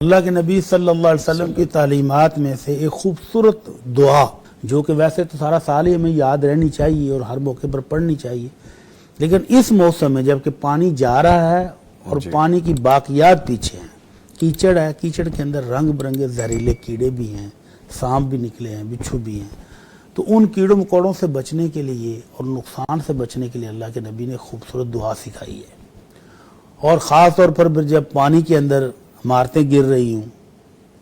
اللہ کے نبی صلی اللہ علیہ وسلم کی تعلیمات میں سے ایک خوبصورت دعا جو کہ ویسے تو سارا سال ہی ہمیں یاد رہنی چاہیے اور ہر موقع پر پڑھنی چاہیے، لیکن اس موسم میں جب کہ پانی جا رہا ہے اور پانی کی باقیات پیچھے ہیں، کیچڑ ہے، کیچڑ کے اندر رنگ برنگے زہریلے کیڑے بھی ہیں، سانپ بھی نکلے ہیں، بچھو بھی ہیں، تو ان کیڑوں مکوڑوں سے بچنے کے لیے اور نقصان سے بچنے کے لیے اللہ کے نبی نے خوبصورت دعا سکھائی ہے۔ اور خاص طور پر جب پانی کے اندر عمارتیں گر رہی ہوں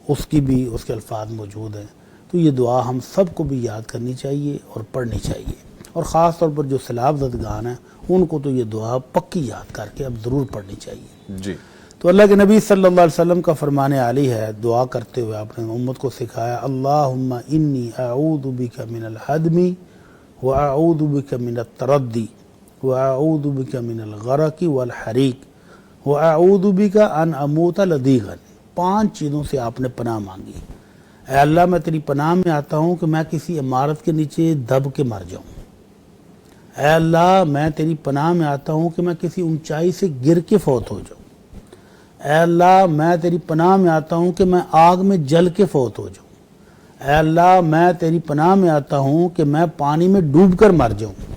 اس کی بھی اس کے الفاظ موجود ہیں، تو یہ دعا ہم سب کو بھی یاد کرنی چاہیے اور پڑھنی چاہیے، اور خاص طور پر جو سیلاب زدگان ہیں ان کو تو یہ دعا پکی یاد کر کے اب ضرور پڑھنی چاہیے۔ تو اللہ کے نبی صلی اللہ علیہ وسلم کا فرمان عالی ہے، دعا کرتے ہوئے آپ نے امت کو سکھایا، اللہم انی اعوذ بک من الہدم واعوذ بک من التردی واعوذ بک من الغرق والحریق وَأَعُوذُ بِكَ أَنْ أَمُوتَ لَدِيغًا۔ 5 چیزوں سے آپ نے پناہ مانگی۔ اے اللہ میں تیری پناہ میں آتا ہوں کہ میں کسی عمارت کے نیچے دب کے مر جاؤں۔ اے اللہ میں تیری پناہ میں آتا ہوں کہ میں کسی اونچائی سے گر کے فوت ہو جاؤں۔ اے اللہ میں تیری پناہ میں آتا ہوں کہ میں آگ میں جل کے فوت ہو جاؤں۔ اے اللہ میں تیری پناہ میں آتا ہوں کہ میں پانی میں ڈوب کر مر جاؤں۔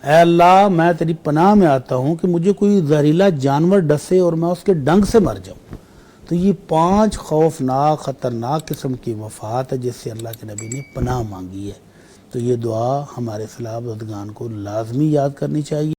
اے اللہ میں تیری پناہ میں آتا ہوں کہ مجھے کوئی زہریلا جانور ڈسے اور میں اس کے ڈنگ سے مر جاؤں۔ تو یہ 5 خوفناک خطرناک قسم کی وفات ہے جس سے اللہ کے نبی نے پناہ مانگی ہے۔ تو یہ دعا ہمارے سیلاب زدگان کو لازمی یاد کرنی چاہیے۔